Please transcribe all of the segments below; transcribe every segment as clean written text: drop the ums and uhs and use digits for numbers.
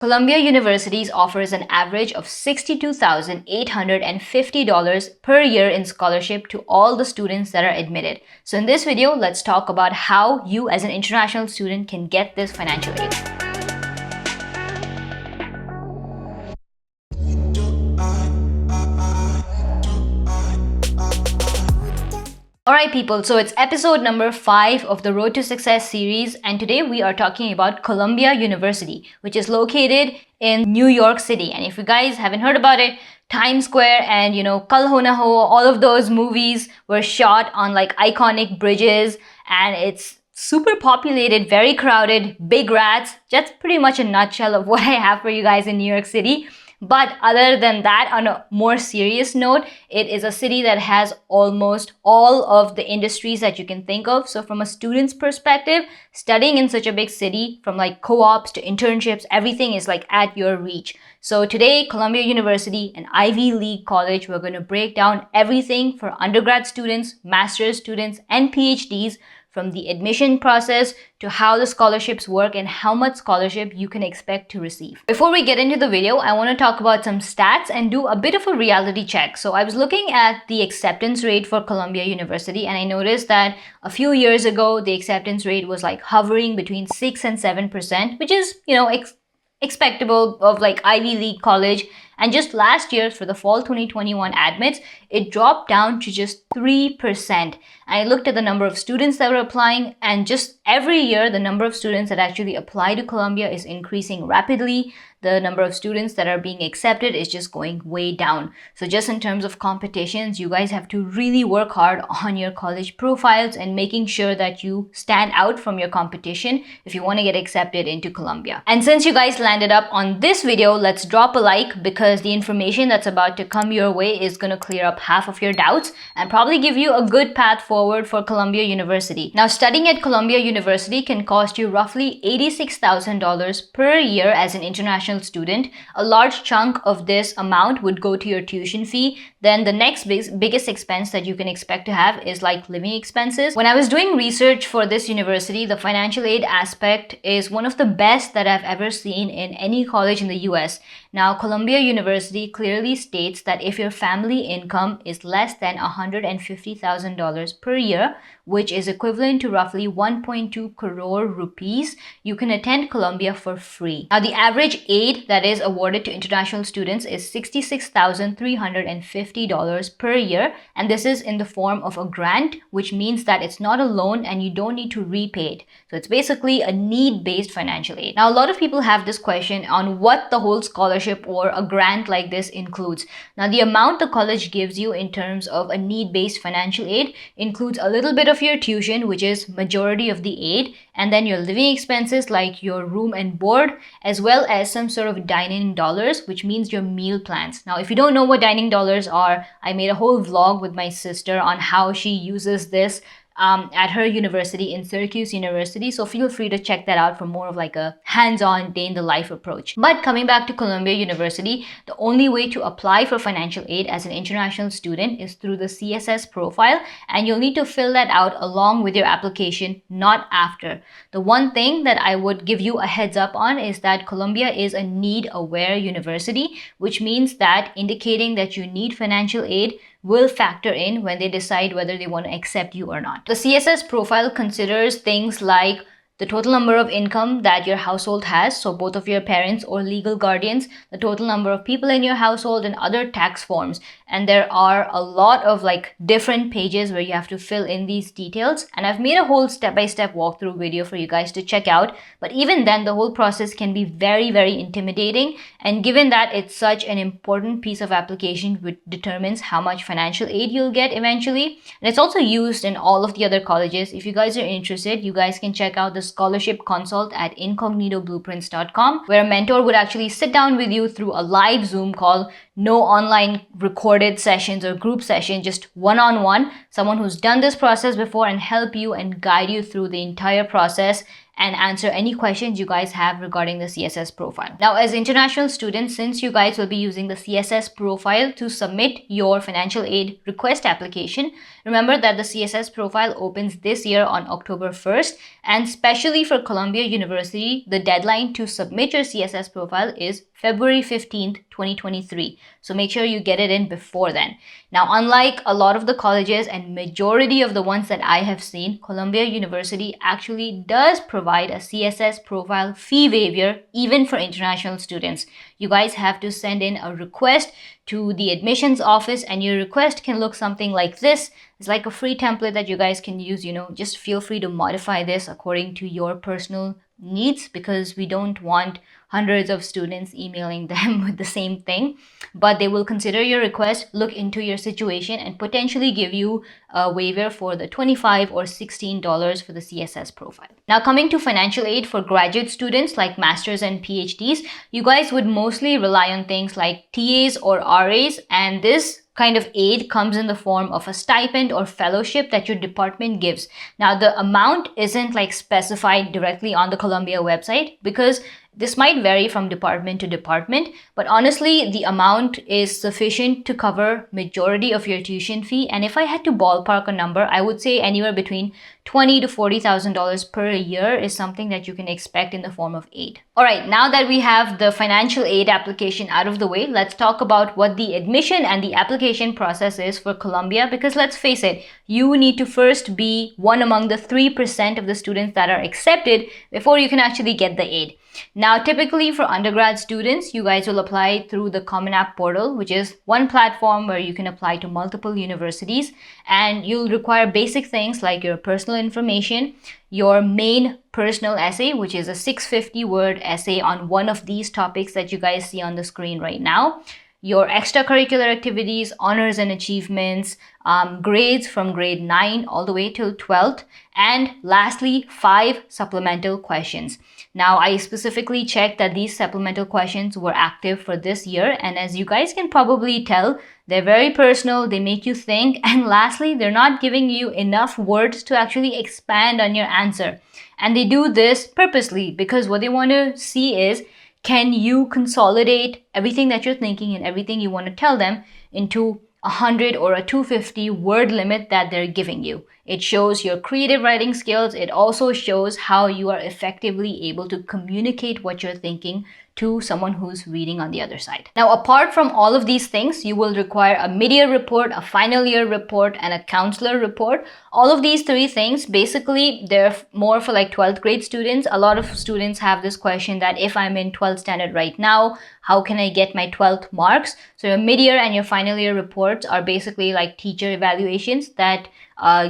Columbia University offers an average of $62,850 per year in scholarship to all the students that are admitted. So in this video, let's talk about how you as an international student can get this financial aid. Alright people, so it's episode number 5 of the Road to Success series, and today we are talking about Columbia University, which is located in New York City. And if you guys haven't heard about it, Times Square and Kal Ho Na Ho, all of those movies were shot on like iconic bridges, and it's super populated, very crowded, big rats. That's pretty much a nutshell of what I have for you guys in New York City. But other than that, on a more serious note, it is a city that has almost all of the industries that you can think of. So from a student's perspective, studying in such a big city, from like co-ops to internships, everything is like at your reach. So today, Columbia University, an Ivy League college, we're going to break down everything for undergrad students, master's students, and PhDs, from the admission process to how the scholarships work and how much scholarship you can expect to receive. Before we get into the video, I want to talk about some stats and do a bit of a reality check. So I was looking at the acceptance rate for Columbia University, and I noticed that a few years ago, the acceptance rate was like hovering between 6 and 7%, which is, expectable of like Ivy League college. And just last year, for the fall 2021 admits, it dropped down to just 3%. I looked at the number of students that were applying, and just every year, the number of students that actually apply to Columbia is increasing rapidly. The number of students that are being accepted is just going way down. So just in terms of competitions, you guys have to really work hard on your college profiles and making sure that you stand out from your competition if you want to get accepted into Columbia. And since you guys landed up on this video, let's drop a like, because the information that's about to come your way is going to clear up half of your doubts and probably give you a good path forward for Columbia University. Now, studying at Columbia University can cost you roughly $86,000 per year as an international student. A large chunk of this amount would go to your tuition fee. Then the next biggest expense that you can expect to have is like living expenses. When I was doing research for this university, the financial aid aspect is one of the best that I've ever seen in any college in the US. Now, Columbia University clearly states that if your family income is less than $150,000 per year, which is equivalent to roughly 1.2 crore rupees, you can attend Columbia for free. Now, the average aid that is awarded to international students is $66,350 per year, and this is in the form of a grant, which means that it's not a loan and you don't need to repay it. So it's basically a need-based financial aid. Now, a lot of people have this question on what the whole scholarship or a grant like this includes. Now, the amount the college gives you in terms of a need-based financial aid includes a little bit of your tuition, which is majority of the aid, and then your living expenses like your room and board, as well as some sort of dining dollars, which means your meal plans. Now, if you don't know what dining dollars are, I made a whole vlog with my sister on how she uses this at her university in Syracuse University. So feel free to check that out for more of like a hands-on day in the life approach. But coming back to Columbia University, the only way to apply for financial aid as an international student is through the CSS profile, and you'll need to fill that out along with your application, not after. The one thing that I would give you a heads up on is that Columbia is a need-aware university, which means that indicating that you need financial aid will factor in when they decide whether they want to accept you or not. The CSS profile considers things like the total number of income that your household has, so both of your parents or legal guardians, the total number of people in your household, and other tax forms. And there are a lot of like different pages where you have to fill in these details. And I've made a whole step-by-step walkthrough video for you guys to check out. But even then, the whole process can be very, very intimidating. And given that it's such an important piece of application which determines how much financial aid you'll get eventually, and it's also used in all of the other colleges. If you guys are interested, you guys can check out the scholarship consult at incognitoblueprints.com, where a mentor would actually sit down with you through a live Zoom call, no online recorded sessions or group session, just one-on-one, someone who's done this process before, and help you and guide you through the entire process and answer any questions you guys have regarding the CSS profile. Now, as international students, since you guys will be using the CSS profile to submit your financial aid request application, remember that the CSS profile opens this year on October 1st, and especially for Columbia University, the deadline to submit your CSS profile is February 15th, 2023. So make sure you get it in before then. Now, unlike a lot of the colleges and majority of the ones that I have seen, Columbia University actually does provide a CSS profile fee waiver even for international students. You guys have to send in a request to the admissions office, and your request can look something like this. It's like a free template that you guys can use, just feel free to modify this according to your personal needs, because we don't want hundreds of students emailing them with the same thing. But they will consider your request, look into your situation, and potentially give you a waiver for the $25 or $16 for the CSS profile. Now, coming to financial aid for graduate students like masters and PhDs, you guys would mostly rely on things like TAs or RAs, and this kind of aid comes in the form of a stipend or fellowship that your department gives. Now, the amount isn't like specified directly on the Columbia website, because this might vary from department to department, but honestly, the amount is sufficient to cover majority of your tuition fee. And if I had to ballpark a number, I would say anywhere between $20,000 to $40,000 per year is something that you can expect in the form of aid. All right, now that we have the financial aid application out of the way, let's talk about what the admission and the application process is for Columbia, because let's face it, you need to first be one among the 3% of the students that are accepted before you can actually get the aid. Now, typically for undergrad students, you guys will apply through the Common App portal, which is one platform where you can apply to multiple universities, and you'll require basic things like your personal information, your main personal essay, which is a 650-word essay on one of these topics that you guys see on the screen right now, your extracurricular activities, honors and achievements, grades from grade 9 all the way till 12th, and lastly, 5 supplemental questions. Now, I specifically checked that these supplemental questions were active for this year, and as you guys can probably tell, they're very personal, they make you think, and lastly, they're not giving you enough words to actually expand on your answer. And they do this purposely because what they want to see is, can you consolidate everything that you're thinking and everything you want to tell them into 100 or a 250 word limit that they're giving you. It shows your creative writing skills. It also shows how you are effectively able to communicate what you're thinking to someone who's reading on the other side. Now, apart from all of these things, you will require a mid-year report, a final year report, and a counselor report. All of these 3 things, basically, they're more for like 12th grade students. A lot of students have this question that if I'm in 12th standard right now, how can I get my 12th marks? So your mid-year and your final year reports are basically like teacher evaluations that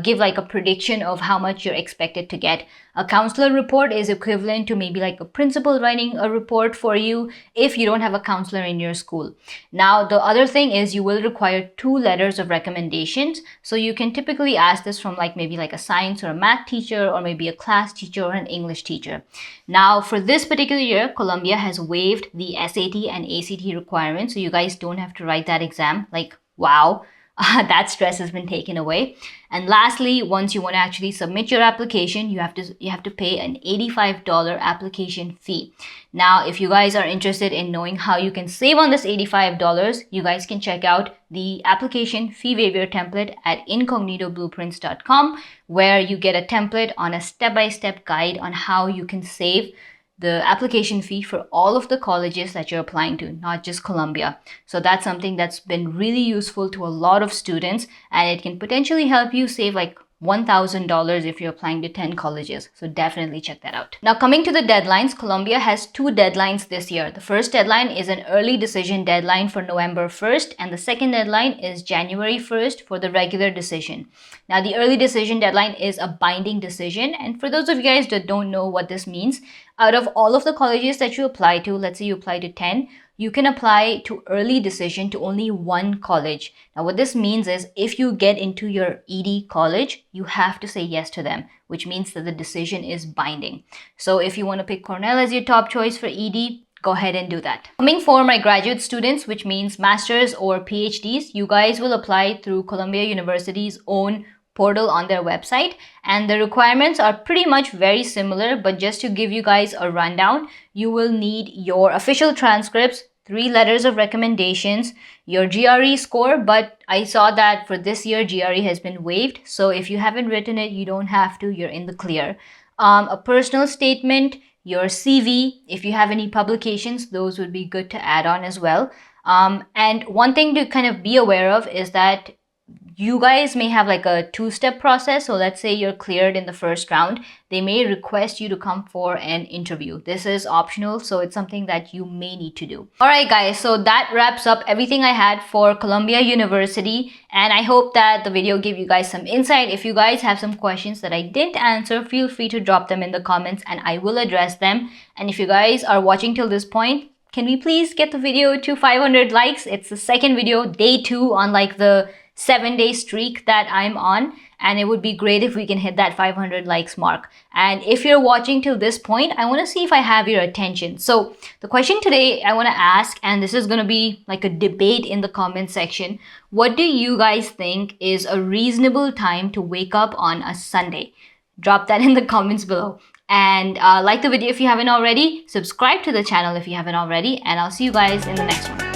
give like a prediction of how much you're expected to get. A counselor report is equivalent to maybe like a principal writing a report for you if you don't have a counselor in your school. Now, the other thing is you will require 2 letters of recommendations. So you can typically ask this from like maybe like a science or a math teacher, or maybe a class teacher or an English teacher. Now, for this particular year, Columbia has waived the SAT and ACT requirements, so you guys don't have to write that exam. Like, wow. That stress has been taken away. And lastly, once you want to actually submit your application, you have to pay an $85 application fee. Now, if you guys are interested in knowing how you can save on this $85, you guys can check out the application fee waiver template at incognitoblueprints.com, where you get a template on a step-by-step guide on how you can save the application fee for all of the colleges that you're applying to, not just Columbia. So that's something that's been really useful to a lot of students, and it can potentially help you save like $1,000 if you're applying to 10 colleges. So definitely check that out. Now, coming to the deadlines, Columbia has 2 deadlines this year. The first deadline is an early decision deadline for November 1st, and the second deadline is January 1st for the regular decision. Now, the early decision deadline is a binding decision, and for those of you guys that don't know what this means, out of all of the colleges that you apply to, let's say you apply to 10, you can apply to early decision to only 1 college. Now, what this means is if you get into your ED college, you have to say yes to them, which means that the decision is binding. So if you want to pick Cornell as your top choice for ED, go ahead and do that. Coming for my graduate students, which means masters or PhDs, you guys will apply through Columbia University's own portal on their website, and the requirements are pretty much very similar, but just to give you guys a rundown, you will need your official transcripts, 3 letters of recommendations, your GRE score, but I saw that for this year GRE has been waived, so if you haven't written it, you don't have to, you're in the clear. A personal statement, your CV, if you have any publications, those would be good to add on as well. And one thing to kind of be aware of is that you guys may have like a 2-step process. So let's say you're cleared in the first round, they may request you to come for an interview. This is optional, so it's something that you may need to do. All right, guys, so that wraps up everything I had for Columbia University, and I hope that the video gave you guys some insight. If you guys have some questions that I didn't answer, feel free to drop them in the comments and I will address them. And if you guys are watching till this point, can we please get the video to 500 likes? It's the second video, day 2 on like the 7-day streak that I'm on, and it would be great if we can hit that 500 likes mark. And if you're watching till this point, I want to see if I have your attention. So the question today I want to ask, and this is going to be like a debate in the comment section, what do you guys think is a reasonable time to wake up on a Sunday? Drop that in the comments below. And like the video if you haven't already, subscribe to the channel if you haven't already, and I'll see you guys in the next one.